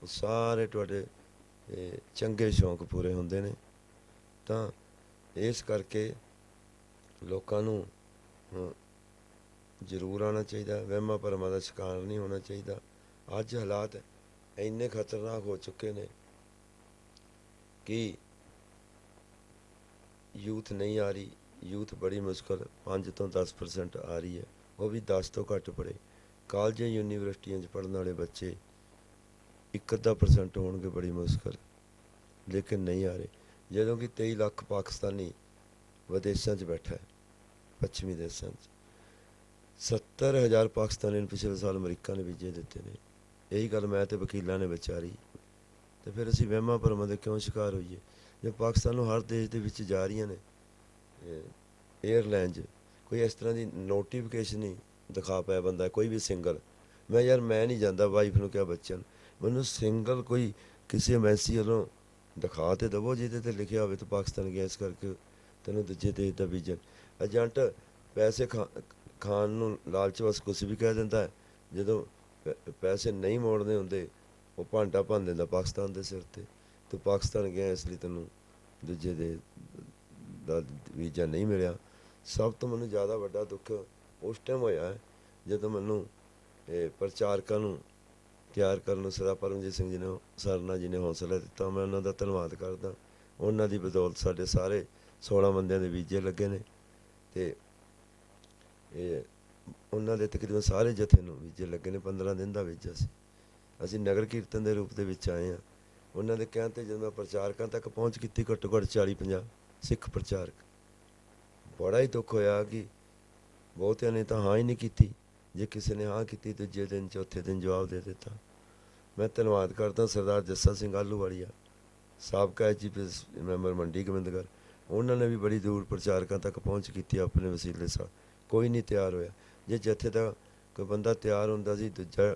[SPEAKER 2] ਉਹ ਸਾਰੇ ਤੁਹਾਡੇ ਚੰਗੇ ਸ਼ੌਂਕ ਪੂਰੇ ਹੁੰਦੇ ਨੇ। ਤਾਂ ਇਸ ਕਰਕੇ ਲੋਕਾਂ ਨੂੰ ਜ਼ਰੂਰ ਆਉਣਾ ਚਾਹੀਦਾ, ਵਹਿਮਾਂ ਭਰਮਾਂ ਦਾ ਸ਼ਿਕਾਰ ਨਹੀਂ ਹੋਣਾ ਚਾਹੀਦਾ। ਅੱਜ ਹਾਲਾਤ ਇੰਨੇ ਖਤਰਨਾਕ ਹੋ ਚੁੱਕੇ ਨੇ ਕਿ ਯੂਥ ਨਹੀਂ ਆ ਰਹੀ। ਯੂਥ ਬੜੀ ਮੁਸ਼ਕਲ 5 ਤੋਂ 10% ਆ ਰਹੀ ਹੈ, ਉਹ ਵੀ 10 ਤੋਂ ਘੱਟ ਪੜ੍ਹੇ। ਕਾਲਜਾਂ ਯੂਨੀਵਰਸਿਟੀਆਂ 'ਚ ਪੜ੍ਹਨ ਵਾਲੇ ਬੱਚੇ ਇੱਕ ਅੱਧਾ % ਹੋਣਗੇ ਬੜੀ ਮੁਸ਼ਕਲ, ਲੇਕਿਨ ਨਹੀਂ ਆ ਰਹੇ। ਜਦੋਂ ਕਿ 23 ਲੱਖ ਪਾਕਿਸਤਾਨੀ ਵਿਦੇਸ਼ਾਂ 'ਚ ਬੈਠਾ ਹੈ, ਪੱਛਮੀ ਦੇਸ਼ਾਂ 'ਚ 70,000 ਪਾਕਿਸਤਾਨੀ ਨੂੰ ਪਿਛਲੇ ਸਾਲ ਅਮਰੀਕਾ ਨੇ ਵੀਜ਼ੇ ਦਿੱਤੇ ਨੇ। ਇਹੀ ਗੱਲ ਮੈਂ ਤੇ ਵਕੀਲਾਂ ਨੇ ਵਿਚਾਰੀ, ਤੇ ਫਿਰ ਅਸੀਂ ਵਹਿਮਾਂ ਭਰਮਾਂ ਦੇ ਕਿਉਂ ਸ਼ਿਕਾਰ ਹੋਈਏ? ਜੇ ਪਾਕਿਸਤਾਨ ਨੂੰ ਹਰ ਦੇਸ਼ ਦੇ ਵਿੱਚ ਜਾ ਰਹੀਆਂ ਨੇ ਏਅਰਲਾਈਨ 'ਚ, ਕੋਈ ਇਸ ਤਰ੍ਹਾਂ ਦੀ ਨੋਟੀਫਿਕੇਸ਼ਨ ਨਹੀਂ ਦਿਖਾ ਪਾਇਆ ਬੰਦਾ, ਕੋਈ ਵੀ ਸਿੰਗਲ। ਮੈਂ ਨਹੀਂ ਜਾਂਦਾ, ਵਾਈਫ ਨੂੰ ਕਿਹਾ, ਬੱਚਿਆਂ ਨੂੰ, ਮੈਨੂੰ ਸਿੰਗਲ ਕੋਈ ਕਿਸੇ ਐਮਬੈਸੀ ਵੱਲੋਂ ਦਿਖਾ ਤੇ ਦੇਵੋ ਜਿਹਦੇ 'ਤੇ ਲਿਖਿਆ ਹੋਵੇ ਤੂੰ ਪਾਕਿਸਤਾਨ ਗਿਆ ਇਸ ਕਰਕੇ ਤੈਨੂੰ ਦੂਜੇ ਦੇਸ਼ ਦਾ ਵੀਜ਼ਾ। ਏਜੰਟ ਪੈਸੇ ਖਾਣ ਨੂੰ ਲਾਲਚ ਬਸ ਕੁਛ ਵੀ ਕਹਿ ਦਿੰਦਾ ਹੈ। ਜਦੋਂ ਪੈਸੇ ਨਹੀਂ ਮੋੜਨੇ ਹੁੰਦੇ ਉਹ ਭਾਂਡਾ ਭੰਨ ਦਿੰਦਾ ਪਾਕਿਸਤਾਨ ਦੇ ਸਿਰ 'ਤੇ, ਤੂੰ ਪਾਕਿਸਤਾਨ ਗਿਆ ਇਸ ਲਈ ਤੈਨੂੰ ਦੂਜੇ ਦੇ ਦਾ ਵੀਜ਼ਾ ਨਹੀਂ ਮਿਲਿਆ। ਸਭ ਤੋਂ ਮੈਨੂੰ ਜ਼ਿਆਦਾ ਵੱਡਾ ਦੁੱਖ ਉਸ ਟਾਈਮ ਹੋਇਆ ਹੈ ਜਦੋਂ ਮੈਨੂੰ ਪ੍ਰਚਾਰਕਾਂ ਨੂੰ ਤਿਆਰ ਕਰਨ ਨੂੰ ਸਰਦਾਰ ਪਰਮਜੀਤ ਸਿੰਘ ਜੀ ਨੇ, ਸਰਨਾ ਜੀ ਨੇ ਹੌਸਲਾ ਦਿੱਤਾ। ਮੈਂ ਉਹਨਾਂ ਦਾ ਧੰਨਵਾਦ ਕਰਦਾ। ਉਹਨਾਂ ਦੀ ਬਦੌਲਤ ਸਾਡੇ ਸਾਰੇ 16 ਬੰਦਿਆਂ ਦੇ ਵੀਜ਼ੇ ਲੱਗੇ ਨੇ, ਅਤੇ ਉਹਨਾਂ ਦੇ ਤਕਰੀਬਨ ਸਾਰੇ ਜਥੇ ਨੂੰ ਵੀਜ਼ੇ ਲੱਗੇ ਨੇ। 15 ਦਿਨ ਦਾ ਵੀਜ਼ਾ ਸੀ। ਅਸੀਂ ਨਗਰ ਕੀਰਤਨ ਦੇ ਰੂਪ ਦੇ ਵਿੱਚ ਆਏ ਹਾਂ। ਉਹਨਾਂ ਦੇ ਕਹਿਣ 'ਤੇ ਜਦੋਂ ਮੈਂ ਪ੍ਰਚਾਰਕਾਂ ਤੱਕ ਪਹੁੰਚ ਕੀਤੀ, ਘੱਟੋ ਘੱਟ 40-50 ਸਿੱਖ ਪ੍ਰਚਾਰਕ, ਬੜਾ ਹੀ ਦੁੱਖ ਹੋਇਆ ਕਿ ਬਹੁਤਿਆਂ ਨੇ ਤਾਂ ਹਾਂ ਹੀ ਨਹੀਂ ਕੀਤੀ। ਜੇ ਕਿਸੇ ਨੇ ਹਾਂ ਕੀਤੀ, ਦੂਜੇ ਦਿਨ ਚੌਥੇ ਦਿਨ ਜਵਾਬ ਦੇ ਦਿੱਤਾ। ਮੈਂ ਧੰਨਵਾਦ ਕਰਦਾ ਸਰਦਾਰ ਜੱਸਾ ਸਿੰਘ ਆਹਲੂਵਾਲੀਆ, ਸਾਬਕਾ ਐਸਜੀਪੀਐਸ ਮੈਂਬਰ ਮੰਡੀ ਗੋਬਿੰਦਗੜ੍ਹ। ਉਹਨਾਂ ਨੇ ਵੀ ਬੜੀ ਦੂਰ ਪ੍ਰਚਾਰਕਾਂ ਤੱਕ ਪਹੁੰਚ ਕੀਤੀ ਆਪਣੇ ਵਸੀਲੇ ਸਾਹ। ਕੋਈ ਨਹੀਂ ਤਿਆਰ ਹੋਇਆ। ਜੇ ਜਥੇ ਦਾ ਕੋਈ ਬੰਦਾ ਤਿਆਰ ਹੁੰਦਾ ਸੀ, ਦੂਜਾ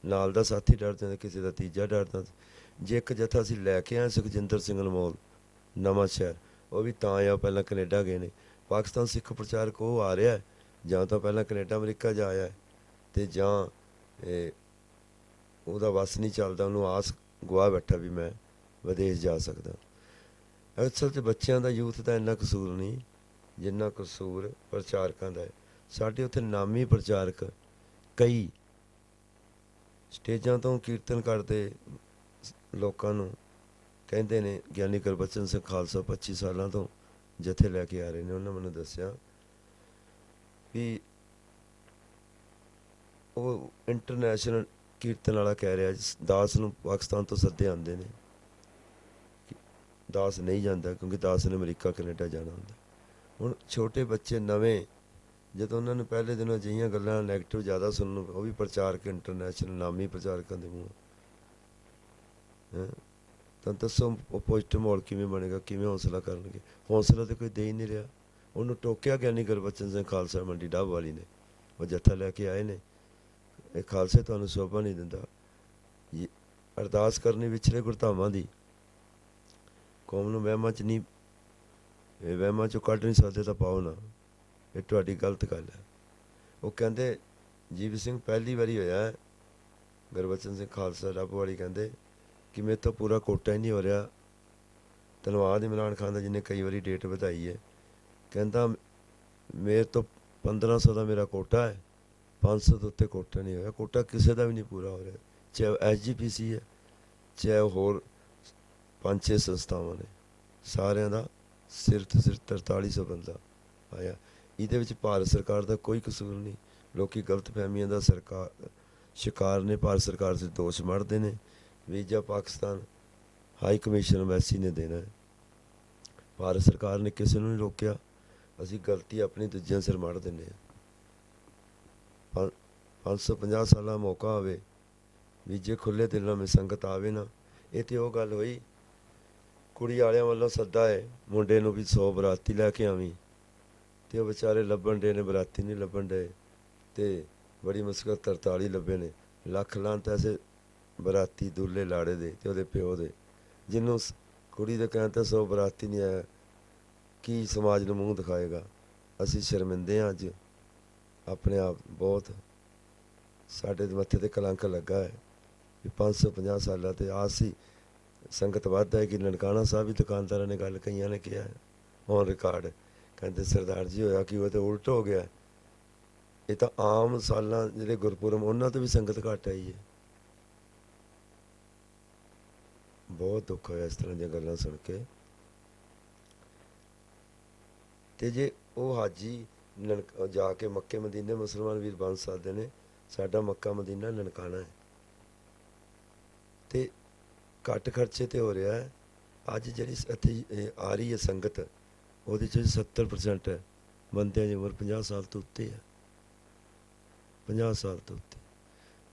[SPEAKER 2] ਨਾਲ ਦਾ ਸਾਥੀ ਡਰ ਜਾਂਦਾ, ਕਿਸੇ ਦਾ ਤੀਜਾ ਡਰਦਾ ਸੀ। ਜੇ ਇੱਕ ਜਥਾ ਅਸੀਂ ਲੈ ਕੇ ਆਏ ਸੁਖਜਿੰਦਰ ਸਿੰਘ ਅਨਮੋਲ ਨਵਾਂ ਸ਼ਹਿਰ, ਉਹ ਵੀ ਤਾਂ ਆ, ਪਹਿਲਾਂ ਕੈਨੇਡਾ ਗਏ ਨੇ। ਪਾਕਿਸਤਾਨ ਸਿੱਖ ਪ੍ਰਚਾਰਕ ਉਹ ਆ ਰਿਹਾ ਜਾਂ ਤਾਂ ਪਹਿਲਾਂ ਕੈਨੇਡਾ ਅਮਰੀਕਾ ਜਾ ਆਇਆ, ਅਤੇ ਜਾਂ ਉਹਦਾ ਵੱਸ ਨਹੀਂ ਚੱਲਦਾ, ਉਹਨੂੰ ਆਸ ਗਵਾ ਬੈਠਾ ਵੀ ਮੈਂ ਵਿਦੇਸ਼ ਜਾ ਸਕਦਾ। ਅਸਲ 'ਚ ਬੱਚਿਆਂ ਦਾ, ਯੂਥ ਦਾ ਇੰਨਾ ਕਸੂਰ ਨਹੀਂ ਜਿੰਨਾ ਕਸੂਰ ਪ੍ਰਚਾਰਕਾਂ ਦਾ ਹੈ। ਸਾਡੇ ਉੱਥੇ ਨਾਮੀ ਪ੍ਰਚਾਰਕ ਕਈ ਸਟੇਜਾਂ ਤੋਂ ਕੀਰਤਨ ਕਰਦੇ ਲੋਕਾਂ ਨੂੰ ਕਹਿੰਦੇ ਨੇ, ਗਿਆਨੀ ਗੁਰਬਚਨ ਸਿੰਘ ਖਾਲਸਾ 25 ਸਾਲਾਂ ਤੋਂ ਜਥੇ ਲੈ ਕੇ ਆ ਰਹੇ ਨੇ। ਉਹਨਾਂ ਮੈਨੂੰ ਦੱਸਿਆ ਵੀ ਉਹ ਇੰਟਰਨੈਸ਼ਨਲ ਕੀਰਤਨ ਵਾਲਾ ਕਹਿ ਰਿਹਾ ਦਾਸ ਨੂੰ ਪਾਕਿਸਤਾਨ ਤੋਂ ਸੱਦੇ ਆਉਂਦੇ ਨੇ, ਦਾਸ ਨਹੀਂ ਜਾਂਦਾ ਕਿਉਂਕਿ ਦਾਸ ਨੇ ਅਮਰੀਕਾ ਕੈਨੇਡਾ ਜਾਣਾ ਹੁੰਦਾ। ਹੁਣ ਛੋਟੇ ਬੱਚੇ ਨਵੇਂ, ਜਦੋਂ ਉਹਨਾਂ ਨੂੰ ਪਹਿਲੇ ਦਿਨੋਂ ਅਜਿਹੀਆਂ ਗੱਲਾਂ ਨੈਗੇਟਿਵ ਜ਼ਿਆਦਾ ਸੁਣਨ ਨੂੰ, ਉਹ ਵੀ ਪ੍ਰਚਾਰਕ ਇੰਟਰਨੈਸ਼ਨਲ ਨਾਮੀ ਪ੍ਰਚਾਰਕਾਂ ਦੇ ਮੂੰਹ, ਤਾਂ ਦੱਸੋ ਉਹ ਪੋਜ਼ੀਟਿਵ ਮਾਹੌਲ ਕਿਵੇਂ ਬਣੇਗਾ, ਕਿਵੇਂ ਹੌਸਲਾ ਕਰਨਗੇ? ਹੌਸਲਾ ਤਾਂ ਕੋਈ ਦੇ ਹੀ ਨਹੀਂ ਰਿਹਾ। ਉਹਨੂੰ ਟੋਕਿਆ ਗਿਆਨੀ ਗੁਰਬਚਨ ਸਿੰਘ ਖਾਲਸਾ ਮੰਡੀ ਡੱਬ ਵਾਲੀ ਨੇ, ਉਹ ਜੱਥਾ ਲੈ ਕੇ ਆਏ ਨੇ, ਇਹ ਖਾਲਸੇ ਤੁਹਾਨੂੰ ਸ਼ੋਭਾ ਨਹੀਂ ਦਿੰਦਾ। ਅਰਦਾਸ ਕਰਨੀ ਵਿਛੜੇ ਗੁਰਧਾਮਾਂ ਦੀ, ਕੌਮ ਨੂੰ ਵਹਿਮਾਂ 'ਚ ਨਹੀਂ, ਇਹ ਵਹਿਮਾਂ 'ਚੋਂ ਕੱਢ ਨਹੀਂ ਸਕਦੇ ਤਾਂ ਪਾਓ ਨਾ, ਇਹ ਤੁਹਾਡੀ ਗਲਤ ਗੱਲ ਹੈ। ਉਹ ਕਹਿੰਦੇ ਜੀਵ ਸਿੰਘ ਪਹਿਲੀ ਵਾਰੀ ਹੋਇਆ, ਗੁਰਬਚਨ ਸਿੰਘ ਖਾਲਸਾ ਡੱਬ ਵਾਲੀ ਕਹਿੰਦੇ ਕਿ ਮੇਰੇ ਤੋਂ ਪੂਰਾ ਕੋਟਾ ਹੀ ਨਹੀਂ ਹੋ ਰਿਹਾ। ਧੰਨਵਾਦ ਇਮਰਾਨ ਖਾਨ ਦਾ ਜਿਹਨੇ ਕਈ ਵਾਰੀ ਡੇਟ ਵਧਾਈ ਹੈ। ਕਹਿੰਦਾ ਮੇਰੇ ਤੋਂ 1500 ਦਾ ਮੇਰਾ ਕੋਟਾ ਹੈ, 500 ਤੋਂ ਉੱਤੇ ਕੋਟਾ ਨਹੀਂ ਹੋਇਆ। ਕੋਟਾ ਕਿਸੇ ਦਾ ਵੀ ਨਹੀਂ ਪੂਰਾ ਹੋ ਰਿਹਾ, ਚਾਹੇ ਉਹ SGPC ਹੈ, ਚਾਹੇ ਉਹ ਹੋਰ 5-6 ਸੰਸਥਾਵਾਂ ਨੇ, ਸਾਰਿਆਂ ਦਾ ਸਿਰ 4300 ਬੰਦਾ ਆਇਆ। ਇਹਦੇ ਵਿੱਚ ਭਾਰਤ ਸਰਕਾਰ ਦਾ ਕੋਈ ਕਸੂਰ ਨਹੀਂ। ਲੋਕ ਗਲਤ ਫਹਿਮੀਆਂ ਦਾ ਸ਼ਿਕਾਰ ਨੇ, ਭਾਰਤ ਸਰਕਾਰ 'ਤੇ ਦੋਸ਼ ਮੜ੍ਹਦੇ ਨੇ। Visa Pakistan high commission embassy ਨੇ ਦੇਣਾ ਹੈ, ਭਾਰਤ ਸਰਕਾਰ ਨੇ ਕਿਸੇ ਨੂੰ ਨਹੀਂ ਰੋਕਿਆ। ਅਸੀਂ ਗਲਤੀ ਆਪਣੀ ਦੂਜਿਆਂ ਸਿਰ ਮੜ੍ਹ ਦਿੰਦੇ ਹਾਂ। 550 ਸਾਲਾਂ ਮੌਕਾ ਹੋਵੇ, ਵੀਜ਼ੇ ਖੁੱਲ੍ਹੇ ਦਿਲ ਨਾਲ ਸੰਗਤ ਆਵੇ ਨਾ। ਇਹ ਤਾਂ ਉਹ ਗੱਲ ਹੋਈ, ਕੁੜੀ ਵਾਲਿਆਂ ਵੱਲੋਂ ਸੱਦਾ ਹੈ ਮੁੰਡੇ ਨੂੰ ਵੀ 100 ਬਰਾਤੀ ਲੈ ਕੇ ਆਵੀਂ, ਅਤੇ ਉਹ ਵਿਚਾਰੇ ਲੱਭਣ ਡੇ ਨੇ, ਬਰਾਤੀ ਨਹੀਂ ਲੱਭਣ ਡੇ, ਅਤੇ ਬੜੀ ਮੁਸ਼ਕਲ 43 ਲੱਭੇ ਨੇ। ਲੱਖ ਲਾਹਨਤ ਐਸੇ ਬਰਾਤੀ ਦੂਲੇ ਲਾੜੇ ਦੇ ਅਤੇ ਉਹਦੇ ਪਿਓ ਦੇ, ਜਿਹਨੂੰ ਕੁੜੀ ਦੇ ਕਹਿਣ 'ਤੇ 100 ਬਰਾਤੀ ਨਹੀਂ ਆਇਆ, ਕੀ ਸਮਾਜ ਨੂੰ ਮੂੰਹ ਦਿਖਾਏਗਾ? ਅਸੀਂ ਸ਼ਰਮਿੰਦੇ ਹਾਂ ਅੱਜ ਆਪਣੇ ਆਪ ਬਹੁਤ। ਸਾਡੇ ਮੱਥੇ 'ਤੇ ਕਲੰਕ ਲੱਗਾ ਹੈ ਵੀ 550 ਸਾਲਾਂ 'ਤੇ ਆਸ ਸੀ ਸੰਗਤ ਵੱਧ ਹੈ। ਕਿ ਨਨਕਾਣਾ ਸਾਹਿਬ ਵੀ ਦੁਕਾਨਦਾਰਾਂ ਨੇ ਗੱਲ, ਕਈਆਂ ਨੇ ਕਿਹਾ ਔਨ ਰਿਕਾਰਡ, ਕਹਿੰਦੇ ਸਰਦਾਰ ਜੀ ਹੋਇਆ ਕਿ ਉਹ ਤਾਂ ਉਲਟ ਹੋ ਗਿਆ। ਇਹ ਤਾਂ ਆਮ ਸਾਲਾਂ ਜਿਹੜੇ ਗੁਰਪੁਰਬ ਉਹਨਾਂ 'ਤੇ ਵੀ ਸੰਗਤ ਘੱਟ ਆਈ ਹੈ। ਬਹੁਤ ਦੁੱਖ ਹੋਇਆ ਇਸ ਤਰ੍ਹਾਂ ਦੀਆਂ ਗੱਲਾਂ ਸੁਣ ਕੇ। ਅਤੇ ਜੇ ਉਹ ਹਾਜੀ ਜਾ ਕੇ ਮੱਕੇ ਮਦੀਨੇ ਮੁਸਲਮਾਨ ਵੀਰ ਬਣ ਸਕਦੇ ਨੇ, ਸਾਡਾ ਮੱਕਾ ਮਦੀਨਾ ਨਨਕਾਣਾ ਹੈ। ਤੇ ਘੱਟ ਖਰਚੇ ਤੇ ਹੋ ਰਿਹਾ ਹੈ। ਅੱਜ ਜਿਹੜੀ ਇੱਥੇ ਆ ਰਹੀ ਹੈ ਸੰਗਤ, ਉਹਦੇ 'ਚ 70% ਬੰਦਿਆਂ ਦੀ ਉਮਰ 50 ਸਾਲ ਤੋਂ ਉੱਤੇ ਹੈ। 50 ਸਾਲ ਤੋਂ ਉੱਤੇ।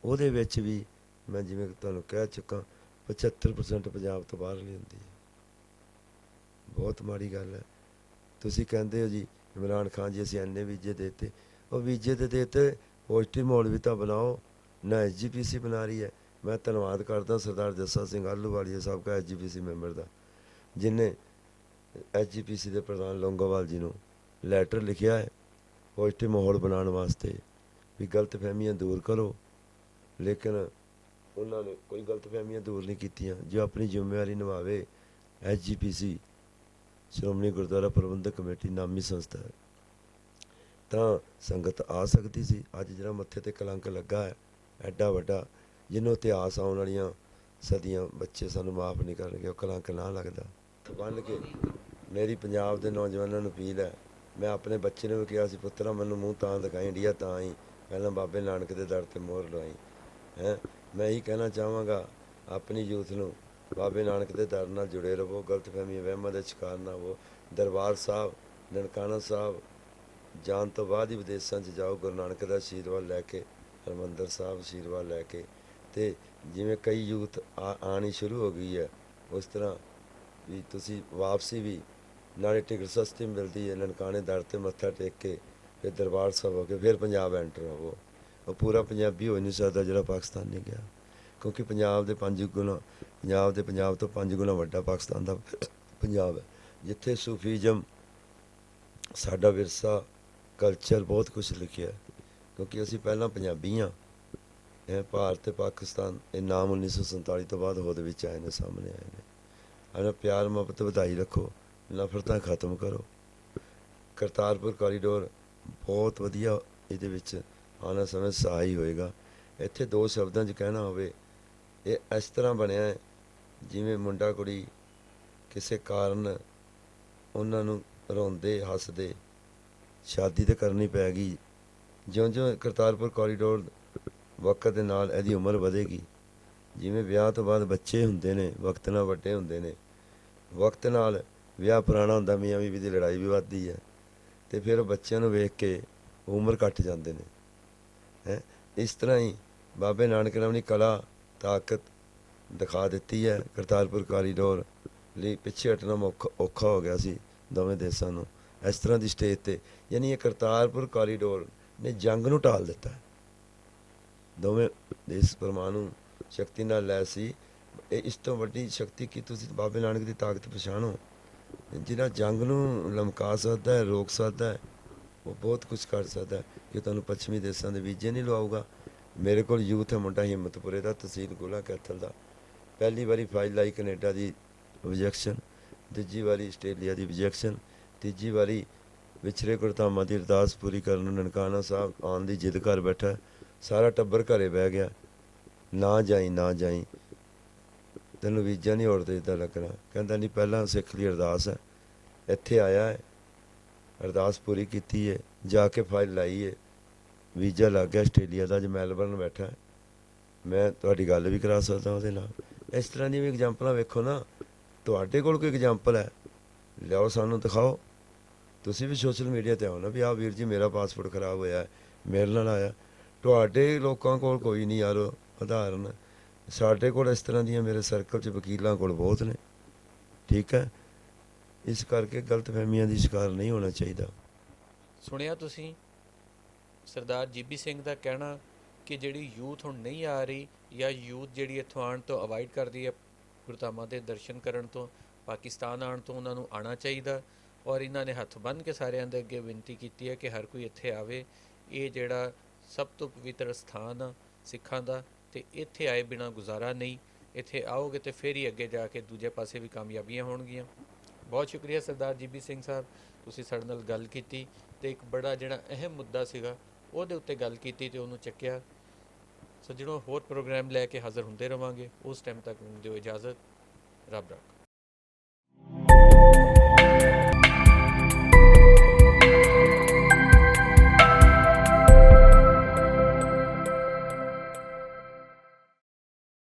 [SPEAKER 2] ਉਹਦੇ ਵਿੱਚ ਵੀ ਮੈਂ ਜਿਵੇਂ ਤੁਹਾਨੂੰ ਕਹਿ ਚੁੱਕਾ, 75% ਪੰਜਾਬ ਤੋਂ ਬਾਹਰਲੀ ਹੁੰਦੀ ਹੈ। ਬਹੁਤ ਮਾੜੀ ਗੱਲ ਹੈ। ਤੁਸੀਂ ਕਹਿੰਦੇ ਹੋ ਜੀ ਇਮਰਾਨ ਖਾਨ ਜੀ ਅਸੀਂ ਇੰਨੇ ਵੀਜ਼ੇ ਦੇਤੇ, ਉਹ ਵੀਜ਼ੇ ਤੇ ਦੇਤੇ, ਪੋਜ਼ਿਟਿਵ ਮਾਹੌਲ ਵੀ ਤਾਂ ਬਣਾਓ ਨਾ। SGPC ਬਣਾ ਰਹੀ ਹੈ। ਮੈਂ ਧੰਨਵਾਦ ਕਰਦਾ ਸਰਦਾਰ ਜੱਸਾ ਸਿੰਘ ਆਹਲੂਵਾਲੀਆ ਸਾਹਿਬ ਦਾ, SGPC ਮੈਂਬਰ ਦਾ, ਜਿਹਨੇ SGPC ਦੇ ਪ੍ਰਧਾਨ ਲੌਂਗੋਵਾਲ ਜੀ ਨੂੰ ਲੈਟਰ ਲਿਖਿਆ ਹੈ ਪੋਜ਼ਿਟਿਵ ਮਾਹੌਲ ਬਣਾਉਣ ਵਾਸਤੇ ਵੀ ਗਲਤਫਹਿਮੀਆਂ ਦੂਰ ਕਰੋ। ਲੇਕਿਨ ਉਹਨਾਂ ਨੇ ਕੋਈ ਗਲਤਫਹਿਮੀਆਂ ਦੂਰ ਨਹੀਂ ਕੀਤੀਆਂ। ਜੋ ਆਪਣੀ ਜ਼ਿੰਮੇਵਾਰੀ ਨਿਭਾਵੇ, SGPC ਸ਼੍ਰੋਮਣੀ ਗੁਰਦੁਆਰਾ ਪ੍ਰਬੰਧਕ ਕਮੇਟੀ ਨਾਮੀ ਸੰਸਥਾ ਹੈ, ਤਾਂ ਸੰਗਤ ਆ ਸਕਦੀ ਸੀ। ਅੱਜ ਜਿਹੜਾ ਮੱਥੇ ਤੇ ਕਲੰਕ ਲੱਗਾ ਹੈ ਐਡਾ ਵੱਡਾ, ਜਿਹਨੂੰ ਇਤਿਹਾਸ ਆਉਣ ਵਾਲੀਆਂ ਸਦੀਆਂ ਬੱਚੇ ਸਾਨੂੰ ਮਾਫ ਨਹੀਂ ਕਰਨਗੇ, ਉਹ ਕਲੰਕ ਨਾ ਲੱਗਦਾ। ਬੰਨ੍ਹ ਕੇ ਮੇਰੀ ਪੰਜਾਬ ਦੇ ਨੌਜਵਾਨਾਂ ਨੂੰ ਅਪੀਲ ਹੈ, ਮੈਂ ਆਪਣੇ ਬੱਚੇ ਨੂੰ ਵੀ ਕਿਹਾ ਸੀ, ਪੁੱਤਰਾ ਮੈਨੂੰ ਮੂੰਹ ਤਾਂ ਦਿਖਾਈ, ਇੰਡੀਆ ਤਾਂ ਆਈ, ਪਹਿਲਾਂ ਬਾਬੇ ਨਾਨਕ ਦੇ ਦਰ 'ਤੇ ਮੋਹਰ ਲਵਾਈ ਹੈ। ਮੈਂ ਇਹੀ ਕਹਿਣਾ ਚਾਹਾਂਗਾ ਆਪਣੀ ਯੂਥ ਨੂੰ, ਬਾਬੇ ਨਾਨਕ ਦੇ ਦਰ ਨਾਲ ਜੁੜੇ ਰਹੋ, ਗਲਤਫਹਿਮੀਆਂ ਵਹਿਮਾਂ ਦੇ ਸ਼ਿਕਾਰ ਨਾ ਹੋ। ਦਰਬਾਰ ਸਾਹਿਬ ਨਨਕਾਣਾ ਸਾਹਿਬ ਜਾਣ ਤੋਂ ਬਾਅਦ ਹੀ ਵਿਦੇਸ਼ਾਂ 'ਚ ਜਾਓ, ਗੁਰੂ ਨਾਨਕ ਦਾ ਆਸ਼ੀਰਵਾਦ ਲੈ ਕੇ, ਹਰਿਮੰਦਰ ਸਾਹਿਬ ਆਸ਼ੀਰਵਾਦ ਲੈ ਕੇ। ਅਤੇ ਜਿਵੇਂ ਕਈ ਯੂਥ ਆਉਣੀ ਸ਼ੁਰੂ ਹੋ ਗਈ ਹੈ, ਉਸ ਤਰ੍ਹਾਂ ਵੀ ਤੁਸੀਂ ਵਾਪਸੀ ਵੀ ਨਾਲੇ ਟਿਕਟ ਸਸਤੀ ਮਿਲਦੀ ਹੈ, ਨਨਕਾਣੇ ਦਰ 'ਤੇ ਮੱਥਾ ਟੇਕ ਕੇ ਫਿਰ ਦਰਬਾਰ ਸਾਹਿਬ ਹੋ ਕੇ ਫਿਰ ਪੰਜਾਬ ਐਂਟਰ ਹੋਵੋ। ਉਹ ਪੂਰਾ ਪੰਜਾਬੀ ਹੋ ਨਹੀਂ ਸਕਦਾ ਜਿਹੜਾ ਪਾਕਿਸਤਾਨ ਨਹੀਂ ਗਿਆ, ਕਿਉਂਕਿ ਪੰਜਾਬ ਦੇ 5 ਗੁਣਾ, ਪੰਜਾਬ ਤੋਂ 5 ਗੁਣਾ ਵੱਡਾ ਪਾਕਿਸਤਾਨ ਦਾ ਪੰਜਾਬ ਹੈ, ਜਿੱਥੇ ਸੂਫੀਜ਼ਮ, ਸਾਡਾ ਵਿਰਸਾ, ਕਲਚਰ, ਬਹੁਤ ਕੁਛ ਲਿਖਿਆ। ਕਿਉਂਕਿ ਅਸੀਂ ਪਹਿਲਾਂ ਪੰਜਾਬੀ ਹਾਂ। ਇਹ ਭਾਰਤ ਅਤੇ ਪਾਕਿਸਤਾਨ ਇਹ ਨਾਮ 1947 ਤੋਂ ਬਾਅਦ ਹੋਂਦ ਵਿੱਚ ਆਏ ਨੇ, ਸਾਹਮਣੇ ਆਏ ਨੇ। ਆਪਣਾ ਪਿਆਰ ਮੁਹੱਬਤ ਵਧਾਈ ਰੱਖੋ, ਨਫ਼ਰਤਾਂ ਖਤਮ ਕਰੋ। ਕਰਤਾਰਪੁਰ ਕੋਰੀਡੋਰ ਬਹੁਤ ਵਧੀਆ, ਇਹਦੇ ਵਿੱਚ ਆਉਣ ਵਾਲੇ ਸਮੇਂ ਸਹਾਈ ਹੋਏਗਾ। ਇੱਥੇ 2 ਸ਼ਬਦਾਂ 'ਚ ਕਹਿਣਾ ਹੋਵੇ, ਇਹ ਇਸ ਤਰ੍ਹਾਂ ਬਣਿਆ ਹੈ ਜਿਵੇਂ ਮੁੰਡਾ ਕੁੜੀ ਕਿਸੇ ਕਾਰਨ ਉਹਨਾਂ ਨੂੰ ਰੋਂਦੇ ਹੱਸਦੇ ਸ਼ਾਦੀ ਤਾਂ ਕਰਨੀ ਪੈ ਗਈ। ਜਿਉਂ-ਜਿਉਂ ਕਰਤਾਰਪੁਰ ਕੋਰੀਡੋਰ ਵਕਤ ਦੇ ਨਾਲ ਇਹਦੀ ਉਮਰ ਵਧੇਗੀ, ਜਿਵੇਂ ਵਿਆਹ ਤੋਂ ਬਾਅਦ ਬੱਚੇ ਹੁੰਦੇ ਨੇ, ਵਕਤ ਨਾਲ ਵੱਡੇ ਹੁੰਦੇ ਨੇ, ਵਕਤ ਨਾਲ ਵਿਆਹ ਪੁਰਾਣਾ ਹੁੰਦਾ, ਮੀਆਂ ਬੀਵੀ ਦੀ ਲੜਾਈ ਵੀ ਵੱਧਦੀ ਹੈ, ਅਤੇ ਫਿਰ ਬੱਚਿਆਂ ਨੂੰ ਵੇਖ ਕੇ ਉਮਰ ਘੱਟ ਜਾਂਦੇ ਨੇ ਹੈ। ਇਸ ਤਰ੍ਹਾਂ ਹੀ ਬਾਬੇ ਨਾਨਕ ਨੇ ਆਪਣੀ ਕਲਾ ਤਾਕਤ ਦਿਖਾ ਦਿੱਤੀ ਹੈ। ਕਰਤਾਰਪੁਰ ਕੋਰੀਡੋਰ ਲਈ ਪਿੱਛੇ ਹਟਣਾ ਔਖਾ ਹੋ ਗਿਆ ਸੀ ਦੋਵੇਂ ਦੇਸ਼ਾਂ ਨੂੰ, ਇਸ ਤਰ੍ਹਾਂ ਦੀ ਸਟੇਜ 'ਤੇ। ਯਾਨੀ ਇਹ ਕਰਤਾਰਪੁਰ ਕੋਰੀਡੋਰ ਨੇ ਜੰਗ ਨੂੰ ਟਾਲ ਦਿੱਤਾ। ਦੋਵੇਂ ਦੇਸ਼ ਪਰਮਾਣੂ ਸ਼ਕਤੀ ਨਾਲ ਲੈਸ ਸੀ। ਇਹ ਇਸ ਤੋਂ ਵੱਡੀ ਸ਼ਕਤੀ ਕੀ ਤੁਸੀਂ ਬਾਬੇ ਨਾਨਕ ਦੀ ਤਾਕਤ ਪਛਾਣੋ, ਜਿਹੜਾ ਜੰਗ ਨੂੰ ਲਮਕਾ ਸਕਦਾ ਹੈ, ਰੋਕ ਸਕਦਾ ਹੈ, ਉਹ ਬਹੁਤ ਕੁਛ ਕਰ ਸਕਦਾ ਹੈ। ਕਿ ਤੁਹਾਨੂੰ ਪੱਛਮੀ ਦੇਸ਼ਾਂ ਦੇ ਵੀਜ਼ੇ ਨਹੀਂ ਲਵਾਊਗਾ। ਮੇਰੇ ਕੋਲ ਯੂਥ ਹੈ ਮੁੰਡਾ ਹਿੰਮਤਪੁਰੇ ਦਾ, ਤਹਿਸੀਲ ਗੋਲਾ ਕੈਥਲ ਦਾ, ਪਹਿਲੀ ਵਾਰੀ ਫਾਈਲ ਲਾਈ ਕੈਨੇਡਾ ਦੀ ਰਿਜੈਕਸ਼ਨ, ਦੂਜੀ ਵਾਰੀ ਆਸਟ੍ਰੇਲੀਆ ਦੀ ਰਿਜੈਕਸ਼ਨ, ਤੀਜੀ ਵਾਰੀ ਵਿਛੜੇ ਗੁਰਧਾਮਾਂ ਦੀ ਅਰਦਾਸ ਪੂਰੀ ਕਰਨ ਨੂੰ ਨਨਕਾਣਾ ਸਾਹਿਬ ਆਉਣ ਦੀ ਜਿੱਦ ਕਰ ਬੈਠਾ। ਸਾਰਾ ਟੱਬਰ ਘਰੇ ਬਹਿ ਗਿਆ, ਨਾ ਜਾਈ ਨਾ ਜਾਈ, ਤੈਨੂੰ ਵੀਜ਼ਾ ਨਹੀਂ ਉੜਦੇ ਇੱਦਾਂ ਲੱਗਣਾ। ਕਹਿੰਦਾ ਨਹੀਂ, ਪਹਿਲਾਂ ਸਿੱਖ ਦੀ ਅਰਦਾਸ ਹੈ, ਇੱਥੇ ਆਇਆ ਹੈ, ਅਰਦਾਸ ਪੂਰੀ ਕੀਤੀ ਹੈ, ਜਾ ਕੇ ਫਾਈਲ ਲਾਈ ਹੈ, ਵੀਜ਼ਾ ਲੱਗ ਗਿਆ ਆਸਟ੍ਰੇਲੀਆ ਦਾ। ਅੱਜ ਮੈਲਬਰਨ ਬੈਠਾ, ਮੈਂ ਤੁਹਾਡੀ ਗੱਲ ਵੀ ਕਰਾ ਸਕਦਾ ਉਹਦੇ ਨਾਲ। ਇਸ ਤਰ੍ਹਾਂ ਦੀਆਂ ਵੀ ਐਗਜ਼ਾਮਪਲਾਂ ਵੇਖੋ ਨਾ। ਤੁਹਾਡੇ ਕੋਲ ਕੋਈ ਐਗਜ਼ਾਮਪਲ ਹੈ, ਲਿਆਓ, ਸਾਨੂੰ ਦਿਖਾਓ। ਤੁਸੀਂ ਵੀ ਸੋਸ਼ਲ ਮੀਡੀਆ 'ਤੇ ਆਓ ਨਾ ਵੀ ਆਹ ਵੀਰ ਜੀ ਮੇਰਾ ਪਾਸਪੋਰਟ ਖਰਾਬ ਹੋਇਆ, ਮੇਰੇ ਨਾਲ ਆਇਆ। ਤੁਹਾਡੇ ਲੋਕਾਂ ਕੋਲ ਕੋਈ ਨਹੀਂ ਯਾਰ ਉਦਾਹਰਨ, ਸਾਡੇ ਕੋਲ ਇਸ ਤਰ੍ਹਾਂ ਦੀਆਂ, ਮੇਰੇ ਸਰਕਲ 'ਚ ਵਕੀਲਾਂ ਕੋਲ ਬਹੁਤ ਨੇ। ਠੀਕ ਹੈ, ਇਸ ਕਰਕੇ ਗਲਤਫਹਿਮੀਆਂ ਦੀ ਸ਼ਿਕਾਰ ਨਹੀਂ ਹੋਣਾ ਚਾਹੀਦਾ।
[SPEAKER 1] ਸੁਣਿਆ ਤੁਸੀਂ ਸਰਦਾਰ GB ਸਿੰਘ ਦਾ ਕਹਿਣਾ ਕਿ ਜਿਹੜੀ ਯੂਥ ਹੁਣ ਨਹੀਂ ਆ ਰਹੀ, ਜਾਂ ਯੂਥ ਜਿਹੜੀ ਇੱਥੋਂ ਆਉਣ ਤੋਂ ਅਵਾਇਡ ਕਰਦੀ ਹੈ ਗੁਰਧਾਮਾਂ ਦੇ ਦਰਸ਼ਨ ਕਰਨ ਤੋਂ, ਪਾਕਿਸਤਾਨ ਆਉਣ ਤੋਂ, ਉਹਨਾਂ ਨੂੰ ਆਉਣਾ ਚਾਹੀਦਾ। ਔਰ ਇਹਨਾਂ ਨੇ ਹੱਥ ਬੰਨ੍ਹ ਕੇ ਸਾਰਿਆਂ ਦੇ ਅੱਗੇ ਬੇਨਤੀ ਕੀਤੀ ਹੈ ਕਿ ਹਰ ਕੋਈ ਇੱਥੇ ਆਵੇ। ਇਹ ਜਿਹੜਾ ਸਭ ਤੋਂ ਪਵਿੱਤਰ ਸਥਾਨ ਆ ਸਿੱਖਾਂ ਦਾ, ਅਤੇ ਇੱਥੇ ਆਏ ਬਿਨਾਂ ਗੁਜ਼ਾਰਾ ਨਹੀਂ। ਇੱਥੇ ਆਓਗੇ ਤਾਂ ਫਿਰ ਹੀ ਅੱਗੇ ਜਾ ਕੇ ਦੂਜੇ ਪਾਸੇ ਵੀ ਕਾਮਯਾਬੀਆਂ ਹੋਣਗੀਆਂ। ਬਹੁਤ ਸ਼ੁਕਰੀਆ ਸਰਦਾਰ GB ਸਿੰਘ ਸਾਹਿਬ, ਤੁਸੀਂ ਸਾਡੇ ਨਾਲ ਗੱਲ ਕੀਤੀ ਅਤੇ ਇੱਕ ਬੜਾ ਜਿਹੜਾ ਅਹਿਮ ਮੁੱਦਾ ਸੀਗਾ ਉਹਦੇ ਉੱਤੇ ਗੱਲ ਕੀਤੀ ਅਤੇ ਉਹਨੂੰ ਚੱਕਿਆ। ਸੱਜਣੋਂ, ਹੋਰ ਪ੍ਰੋਗਰਾਮ ਲੈ ਕੇ ਹਾਜ਼ਰ ਹੁੰਦੇ ਰਹਾਂਗੇ। ਉਸ ਟਾਈਮ ਤੱਕ ਮੈਨੂੰ ਦਿਓ ਇਜਾਜ਼ਤ। ਰੱਬ ਰੱਖ।